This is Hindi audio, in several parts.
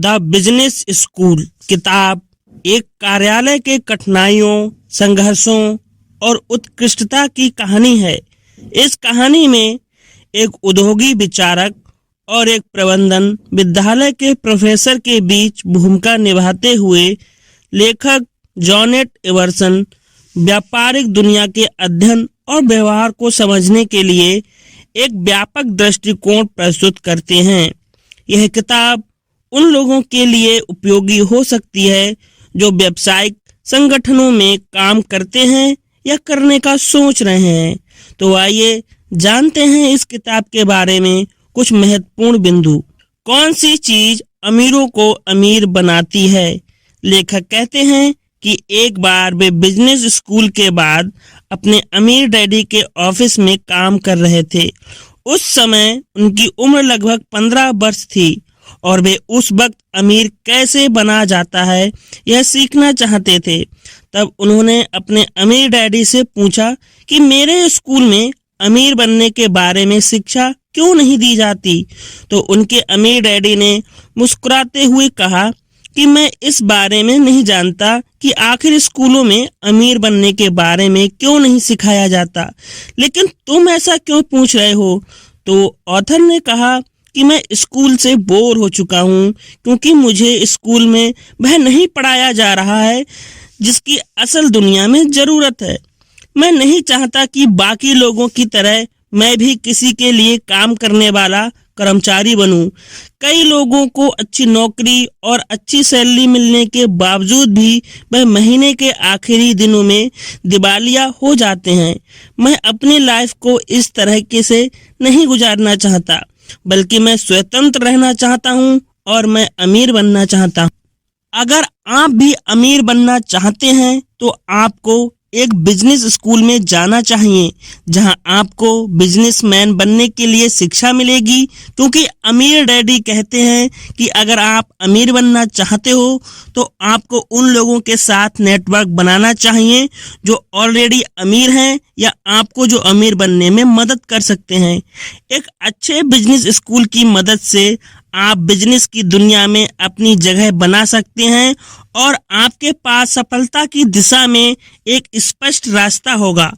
द बिजनेस स्कूल किताब एक कार्यालय के कठिनाइयों, संघर्षों और उत्कृष्टता की कहानी है। इस कहानी में एक उद्योगी विचारक और एक प्रबंधन विद्यालय के प्रोफेसर के बीच भूमिका निभाते हुए लेखक जॉनेट एवर्सन व्यापारिक दुनिया के अध्ययन और व्यवहार को समझने के लिए एक व्यापक दृष्टिकोण प्रस्तुत करते हैं। यह किताब उन लोगों के लिए उपयोगी हो सकती है जो व्यावसायिक संगठनों में काम करते हैं या करने का सोच रहे हैं। तो आइए जानते हैं इस किताब के बारे में कुछ महत्वपूर्ण बिंदु। कौन सी चीज अमीरों को अमीर बनाती है? लेखक कहते हैं कि एक बार वे बिजनेस स्कूल के बाद अपने अमीर डैडी के ऑफिस में काम कर रहे थे। उस समय उनकी उम्र लगभग 15 वर्ष थी और वे उस वक्त अमीर कैसे बना जाता है यह सीखना चाहते थे। तब उन्होंने अपने अमीर डैडी से पूछा कि मेरे स्कूल में अमीर बनने के बारे में शिक्षा क्यों नहीं दी जाती? तो उनके अमीर डैडी ने मुस्कुराते हुए कहा कि मैं इस बारे में नहीं जानता कि आखिर स्कूलों में अमीर बनने के बारे में क्यों नहीं सिखाया जाता, लेकिन तुम ऐसा क्यों पूछ रहे हो? तो ऑथर ने कहा कि मैं स्कूल से बोर हो चुका हूँ क्योंकि मुझे स्कूल में वह नहीं पढ़ाया जा रहा है जिसकी असल दुनिया में ज़रूरत है। मैं नहीं चाहता कि बाकी लोगों की तरह मैं भी किसी के लिए काम करने वाला कर्मचारी बनूं। कई लोगों को अच्छी नौकरी और अच्छी सैलरी मिलने के बावजूद भी वह महीने के आखिरी दिनों में दिवालिया हो जाते हैं। मैं अपनी लाइफ को इस तरह के से नहीं गुजारना चाहता, बल्कि मैं स्वतंत्र रहना चाहता हूं और मैं अमीर बनना चाहता हूं। अगर आप भी अमीर बनना चाहते हैं तो आपको एक बिजनेस स्कूल में जाना चाहिए जहां आपको बिजनेसमैन बनने के लिए शिक्षा मिलेगी, क्योंकि अमीर डैडी कहते हैं कि अगर आप अमीर बनना चाहते हो तो आपको उन लोगों के साथ नेटवर्क बनाना चाहिए जो ऑलरेडी अमीर हैं या आपको जो अमीर बनने में मदद कर सकते हैं। एक अच्छे बिजनेस स्कूल की मदद से आप बिजनेस की दुनिया में अपनी जगह बना सकते हैं और आपके पास सफलता की दिशा में एक स्पष्ट रास्ता होगा।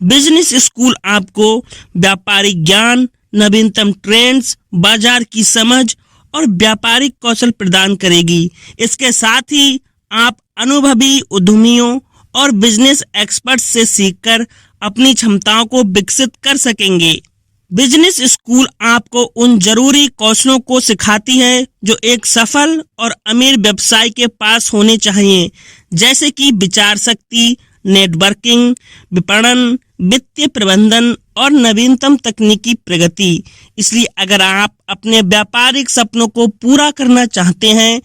बिजनेस स्कूल आपको व्यापारिक ज्ञान, नवीनतम ट्रेंड्स, बाजार की समझ और व्यापारिक कौशल प्रदान करेगी। इसके साथ ही आप अनुभवी उद्यमियों और बिजनेस एक्सपर्ट्स से सीखकर अपनी क्षमताओं को विकसित कर सकेंगे। बिजनेस स्कूल आपको उन जरूरी कौशलों को सिखाती है जो एक सफल और अमीर व्यवसाय के पास होने चाहिए, जैसे कि विचार शक्ति, नेटवर्किंग, विपणन, वित्तीय प्रबंधन और नवीनतम तकनीकी प्रगति। इसलिए अगर आप अपने व्यापारिक सपनों को पूरा करना चाहते हैं,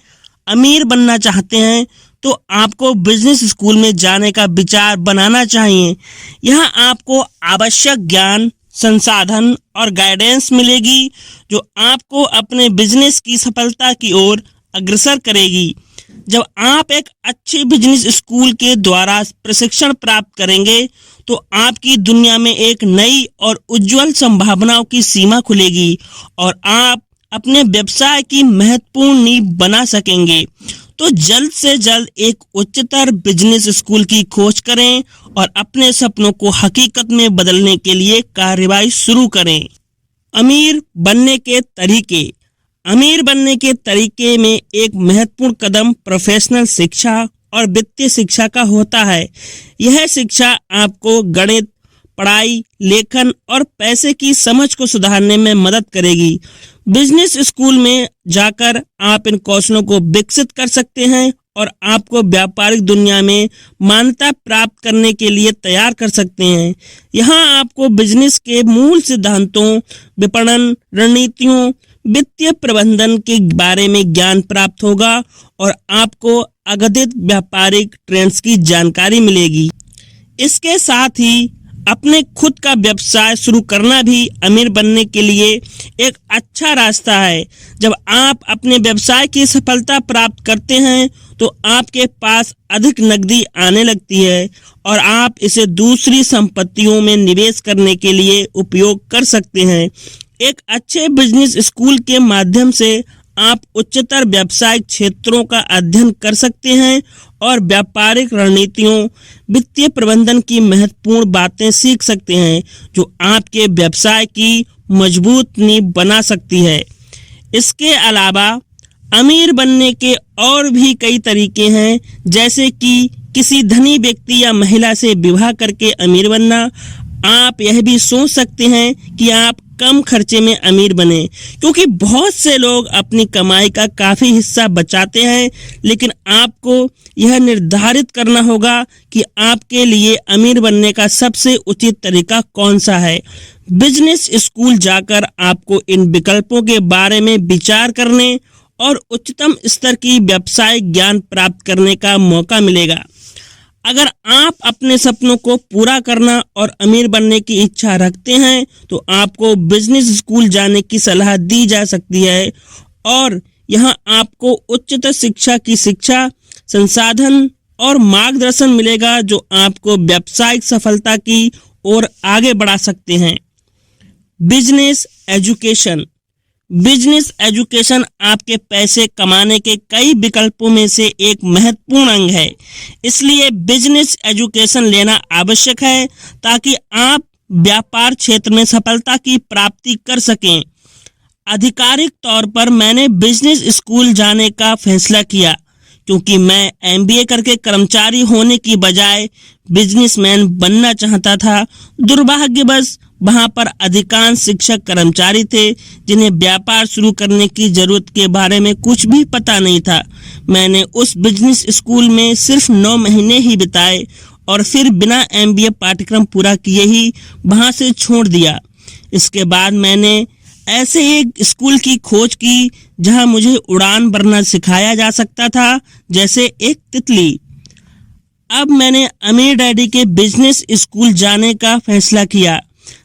अमीर बनना चाहते हैं, तो आपको बिजनेस स्कूल में जाने का विचार बनाना चाहिए। यहाँ आपको आवश्यक ज्ञान, संसाधन और गाइडेंस मिलेगी जो आपको अपने बिजनेस की सफलता की ओर अग्रसर करेगी। जब आप एक अच्छे बिजनेस स्कूल के द्वारा प्रशिक्षण प्राप्त करेंगे तो आपकी दुनिया में एक नई और उज्जवल संभावनाओं की सीमा खुलेगी और आप अपने व्यवसाय की महत्वपूर्ण नींव बना सकेंगे। तो जल्द से जल्द एक उच्चतर बिजनेस स्कूल की खोज करें और अपने सपनों को हकीकत में बदलने के लिए कार्रवाई शुरू करें। अमीर बनने के तरीके। अमीर बनने के तरीके में एक महत्वपूर्ण कदम प्रोफेशनल शिक्षा और वित्तीय शिक्षा का होता है। यह शिक्षा आपको गणित, पढ़ाई, लेखन और पैसे की समझ को सुधारने में मदद करेगी। बिजनेस स्कूल में जाकर आप इन कौशलों को विकसित कर सकते हैं और आपको व्यापारिक दुनिया में मान्यता प्राप्त करने के लिए तैयार कर सकते हैं। यहाँ आपको बिजनेस के मूल सिद्धांतों, विपणन रणनीतियों, वित्तीय प्रबंधन के बारे में ज्ञान प्राप्त होगा और आपको अद्यतित व्यापारिक ट्रेंड्स की जानकारी मिलेगी। इसके साथ ही अपने खुद का व्यवसाय शुरू करना भी अमीर बनने के लिए एक अच्छा रास्ता है। जब आप अपने व्यवसाय की सफलता प्राप्त करते हैं तो आपके पास अधिक नकदी आने लगती है और आप इसे दूसरी संपत्तियों में निवेश करने के लिए उपयोग कर सकते हैं। एक अच्छे बिजनेस स्कूल के माध्यम से आप उच्चतर व्यावसायिक क्षेत्रों का अध्ययन कर सकते हैं और व्यापारिक रणनीतियों, वित्तीय प्रबंधन की महत्वपूर्ण बातें सीख सकते हैं जो आपके व्यवसाय की मजबूत नींव बना सकती है। इसके अलावा अमीर बनने के और भी कई तरीके हैं, जैसे कि किसी धनी व्यक्ति या महिला से विवाह करके अमीर बनना। आप यह भी सोच सकते हैं कि आप कम खर्चे में अमीर बने, क्योंकि बहुत से लोग अपनी कमाई का काफी हिस्सा बचाते हैं, लेकिन आपको यह निर्धारित करना होगा कि आपके लिए अमीर बनने का सबसे उचित तरीका कौन सा है। बिजनेस स्कूल जाकर आपको इन विकल्पों के बारे में विचार करने और उच्चतम स्तर की व्यावसायिक ज्ञान प्राप्त करने का मौका मिलेगा। अगर आप अपने सपनों को पूरा करना और अमीर बनने की इच्छा रखते हैं तो आपको बिजनेस स्कूल जाने की सलाह दी जा सकती है और यहाँ आपको उच्चतर शिक्षा की शिक्षा, संसाधन और मार्गदर्शन मिलेगा जो आपको व्यावसायिक सफलता की ओर आगे बढ़ा सकते हैं। बिजनेस एजुकेशन आपके पैसे कमाने के कई विकल्पों में से एक महत्वपूर्ण अंग है, इसलिए बिजनेस एजुकेशन लेना आवश्यक है ताकि आप व्यापार क्षेत्र में सफलता की प्राप्ति कर सकें। आधिकारिक तौर पर मैंने बिजनेस स्कूल जाने का फैसला किया क्योंकि मैं MBA करके कर्मचारी होने की बजाय बिजनेसमैन बनना चाहता था। दुर्भाग्यवश वहां पर अधिकांश शिक्षक कर्मचारी थे जिन्हें व्यापार शुरू करने की जरूरत के बारे में कुछ भी पता नहीं था। मैंने उस बिजनेस स्कूल में सिर्फ 9 महीने ही बिताए और फिर बिना MBA पाठ्यक्रम पूरा किए ही वहां से छोड़ दिया। इसके बाद मैंने ऐसे एक स्कूल की खोज की जहां मुझे उड़ान भरना सिखाया जा सकता था, जैसे एक तितली। अब मैंने अमीर डैडी के बिजनेस स्कूल जाने का फैसला किया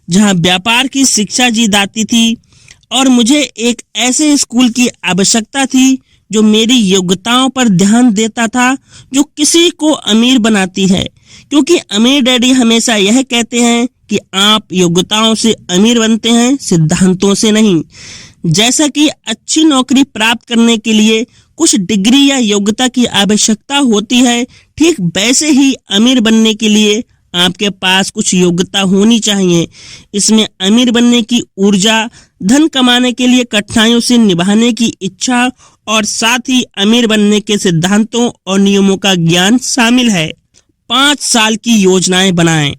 जहां व्यापार की शिक्षा दी जाती थी और मुझे एक ऐसे स्कूल की आवश्यकता थी जो मेरी योग्यताओं पर ध्यान देता था, जो किसी को अमीर बनाती है, क्योंकि अमीर डैडी हमेशा यह कहते हैं कि आप योग्यताओं से अमीर बनते हैं, सिद्धांतों से नहीं। जैसा कि अच्छी नौकरी प्राप्त करने के लिए कुछ डिग्री या योग्यता की आवश्यकता होती है, ठीक वैसे ही अमीर बनने के लिए आपके पास कुछ योग्यता होनी चाहिए। इसमें अमीर बनने की ऊर्जा, धन कमाने के लिए कठिनाइयों से निभाने की इच्छा और साथ ही अमीर बनने के सिद्धांतों और नियमों का ज्ञान शामिल है। 5 साल की योजनाएं बनाएं।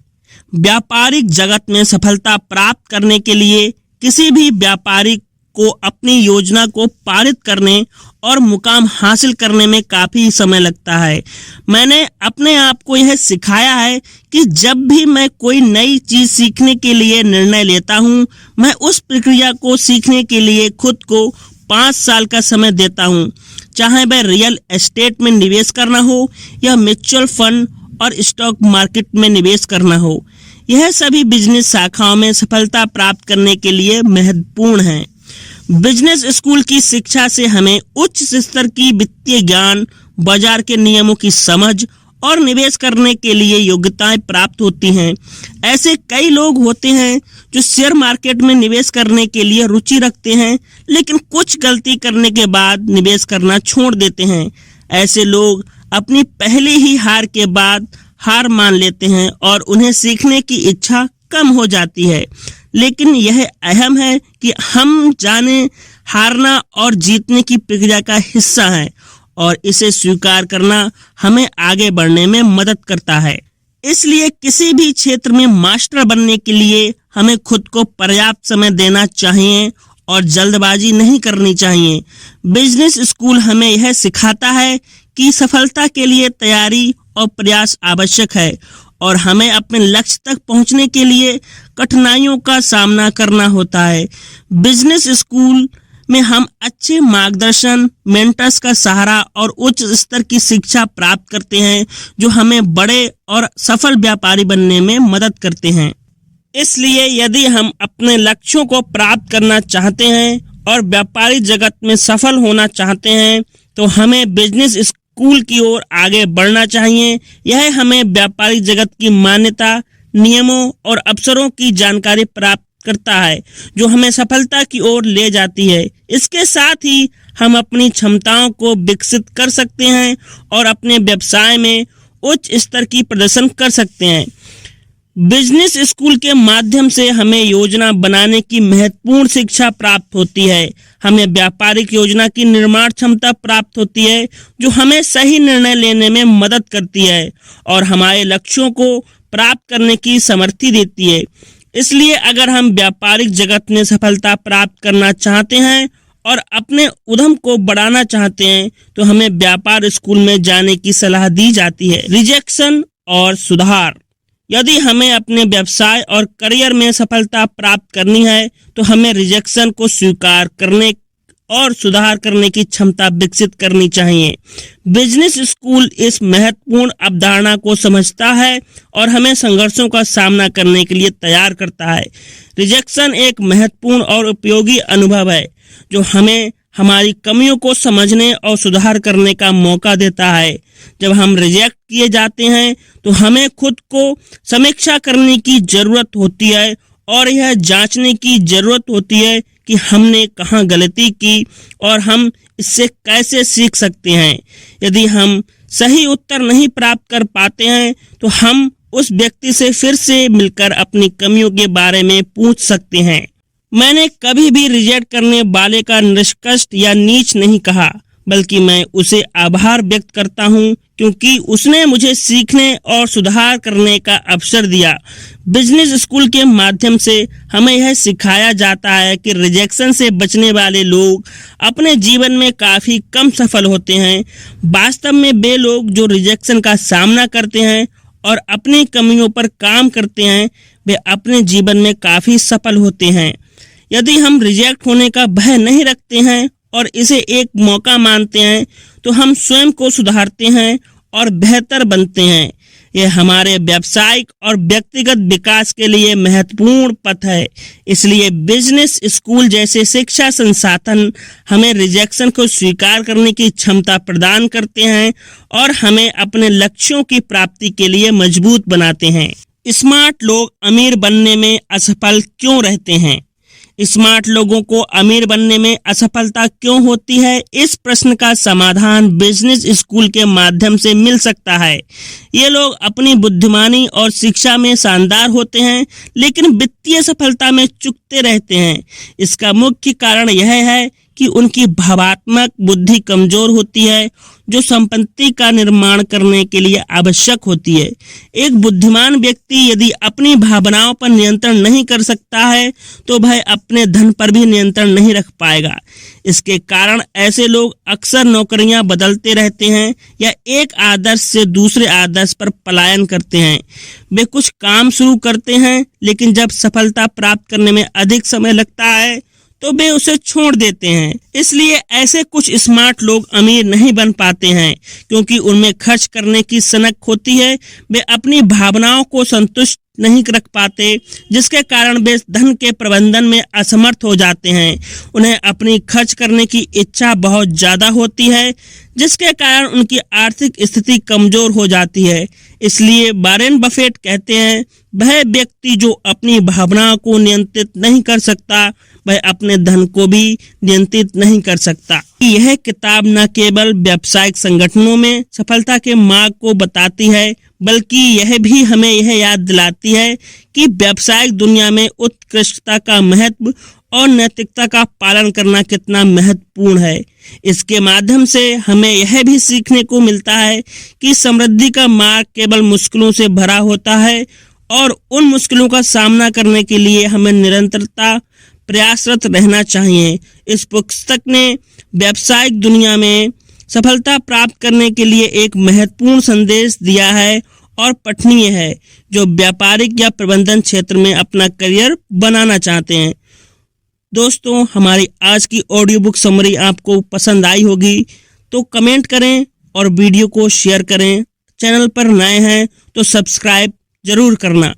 व्यापारिक जगत में सफलता प्राप्त करने के लिए किसी भी व्यापारी को अपनी योजना को पारित करने और मुकाम हासिल करने में काफी समय लगता है। मैंने अपने आप को यह सिखाया है कि जब भी मैं कोई नई चीज सीखने के लिए निर्णय लेता हूं, मैं उस प्रक्रिया को सीखने के लिए खुद को 5 साल का समय देता हूं, चाहे वह रियल एस्टेट में निवेश करना हो या म्यूचुअल फंड और स्टॉक मार्केट में निवेश करना हो। यह सभी बिजनेस शाखाओं में सफलता प्राप्त करने के लिए महत्वपूर्ण है। बिजनेस स्कूल की शिक्षा से हमें उच्च स्तर की वित्तीय ज्ञान, बाजार के नियमों की समझ और निवेश करने के लिए योग्यताएं प्राप्त होती हैं। ऐसे कई लोग होते हैं जो शेयर मार्केट में निवेश करने के लिए रुचि रखते हैं, लेकिन कुछ गलती करने के बाद निवेश करना छोड़ देते हैं। ऐसे लोग अपनी पहली ही हार के बाद हार मान लेते हैं और उन्हें सीखने की इच्छा कम हो जाती है। लेकिन यह अहम है कि हम जाने हारना और जीतने की प्रक्रिया का हिस्सा है और इसे स्वीकार करना हमें आगे बढ़ने में मदद करता है। इसलिए किसी भी क्षेत्र में मास्टर बनने के लिए हमें खुद को पर्याप्त समय देना चाहिए और जल्दबाजी नहीं करनी चाहिए। बिजनेस स्कूल हमें यह सिखाता है कि सफलता के लिए तैयारी और प्रयास आवश्यक है और हमें अपने लक्ष्य तक पहुंचने के लिए कठिनाइयों का सामना करना होता है। बिजनेस स्कूल में हम अच्छे मार्गदर्शन, मेंटर्स का सहारा और उच्च स्तर की शिक्षा प्राप्त करते हैं जो हमें बड़े और सफल व्यापारी बनने में मदद करते हैं। इसलिए यदि हम अपने लक्ष्यों को प्राप्त करना चाहते हैं और व्यापारी जगत में सफल होना चाहते हैं तो हमें बिजनेस स्कूल की ओर आगे बढ़ना चाहिए। यह हमें व्यापारिक जगत की मान्यता, नियमों और अवसरों की जानकारी प्राप्त करता है जो हमें सफलता की ओर ले जाती है। इसके साथ ही हम अपनी क्षमताओं को विकसित कर सकते हैं और अपने व्यवसाय में उच्च स्तर की प्रदर्शन कर सकते हैं। बिजनेस स्कूल के माध्यम से हमें योजना बनाने की महत्वपूर्ण शिक्षा प्राप्त होती है। हमें व्यापारिक योजना की निर्माण क्षमता प्राप्त होती है जो हमें सही निर्णय लेने में मदद करती है और हमारे लक्ष्यों को प्राप्त करने की समर्थी देती है। इसलिए अगर हम व्यापारिक जगत में सफलता प्राप्त करना चाहते हैं और अपने उद्यम को बढ़ाना चाहते हैं तो हमें व्यापार स्कूल में जाने की सलाह दी जाती है। रिजेक्शन और सुधार। यदि हमें अपने व्यवसाय और करियर में सफलता प्राप्त करनी है तो हमें रिजेक्शन को स्वीकार करने और सुधार करने की क्षमता विकसित करनी चाहिए। बिजनेस स्कूल इस महत्वपूर्ण अवधारणा को समझता है और हमें संघर्षों का सामना करने के लिए तैयार करता है। रिजेक्शन एक महत्वपूर्ण और उपयोगी अनुभव है जो हमें हमारी कमियों को समझने और सुधार करने का मौका देता है। जब हम रिजेक्ट किए जाते हैं तो हमें खुद को समीक्षा करने की जरूरत होती है और यह जांचने की जरूरत होती है कि हमने कहाँ गलती की और हम इससे कैसे सीख सकते हैं। यदि हम सही उत्तर नहीं प्राप्त कर पाते हैं तो हम उस व्यक्ति से फिर से मिलकर अपनी कमियों के बारे में पूछ सकते हैं। मैंने कभी भी रिजेक्ट करने वाले का निष्कर्ष या नीच नहीं कहा, बल्कि मैं उसे आभार व्यक्त करता हूं क्योंकि उसने मुझे सीखने और सुधार करने का अवसर दिया। बिजनेस स्कूल के माध्यम से हमें यह सिखाया जाता है कि रिजेक्शन से बचने वाले लोग अपने जीवन में काफ़ी कम सफल होते हैं। वास्तव में वे लोग जो रिजेक्शन का सामना करते हैं और अपनी कमियों पर काम करते हैं वे अपने जीवन में काफ़ी सफल होते हैं। यदि हम रिजेक्ट होने का भय नहीं रखते हैं और इसे एक मौका मानते हैं तो हम स्वयं को सुधारते हैं और बेहतर बनते हैं। यह हमारे व्यावसायिक और व्यक्तिगत विकास के लिए महत्वपूर्ण पथ है। इसलिए बिजनेस स्कूल जैसे शिक्षा संसाधन हमें रिजेक्शन को स्वीकार करने की क्षमता प्रदान करते हैं और हमें अपने लक्ष्यों की प्राप्ति के लिए मजबूत बनाते हैं। स्मार्ट लोग अमीर बनने में असफल क्यों रहते हैं? स्मार्ट लोगों को अमीर बनने में असफलता क्यों होती है? इस प्रश्न का समाधान बिजनेस स्कूल के माध्यम से मिल सकता है। ये लोग अपनी बुद्धिमानी और शिक्षा में शानदार होते हैं लेकिन वित्तीय सफलता में चूकते रहते हैं। इसका मुख्य कारण यह है कि उनकी भावात्मक बुद्धि कमजोर होती है जो संपत्ति का निर्माण करने के लिए आवश्यक होती है। एक बुद्धिमान व्यक्ति यदि अपनी भावनाओं पर नियंत्रण नहीं कर सकता है तो वह अपने धन पर भी नियंत्रण नहीं रख पाएगा। इसके कारण ऐसे लोग अक्सर नौकरियां बदलते रहते हैं या एक आदर्श से दूसरे आदर्श पर पलायन करते हैं। वे कुछ काम शुरू करते हैं लेकिन जब सफलता प्राप्त करने में अधिक समय लगता है तो वे उसे छोड़ देते हैं। इसलिए ऐसे कुछ स्मार्ट लोग अमीर नहीं बन पाते हैं क्योंकि उनमें खर्च करने की सनक होती है। वे अपनी भावनाओं को संतुष्ट नहीं रख पाते जिसके कारण वे धन के प्रबंधन में असमर्थ हो जाते हैं। उन्हें अपनी खर्च करने की इच्छा बहुत ज़्यादा होती है जिसके कारण उनकी आर्थिक स्थिति कमज़ोर हो जाती है। इसलिए वॉरेन बफेट कहते हैं, वह व्यक्ति जो अपनी भावनाओं को नियंत्रित नहीं कर सकता वह अपने धन को भी नियंत्रित नहीं कर सकता। यह किताब न केवल व्यावसायिक संगठनों में सफलता के मार्ग को बताती है बल्कि यह भी हमें यह याद दिलाती है कि व्यावसायिक दुनिया में उत्कृष्टता का महत्व और नैतिकता का पालन करना कितना महत्वपूर्ण है। इसके माध्यम से हमें यह भी सीखने को मिलता है कि समृद्धि का मार्ग केवल मुश्किलों से भरा होता है और उन मुश्किलों का सामना करने के लिए हमें निरंतरता प्रयासरत रहना चाहिए। इस पुस्तक ने व्यावसायिक दुनिया में सफलता प्राप्त करने के लिए एक महत्वपूर्ण संदेश दिया है और पठनीय है जो व्यापारिक या प्रबंधन क्षेत्र में अपना करियर बनाना चाहते हैं। दोस्तों, हमारी आज की ऑडियो बुक समरी आपको पसंद आई होगी तो कमेंट करें और वीडियो को शेयर करें। चैनल पर नए हैं तो सब्सक्राइब जरूर करना।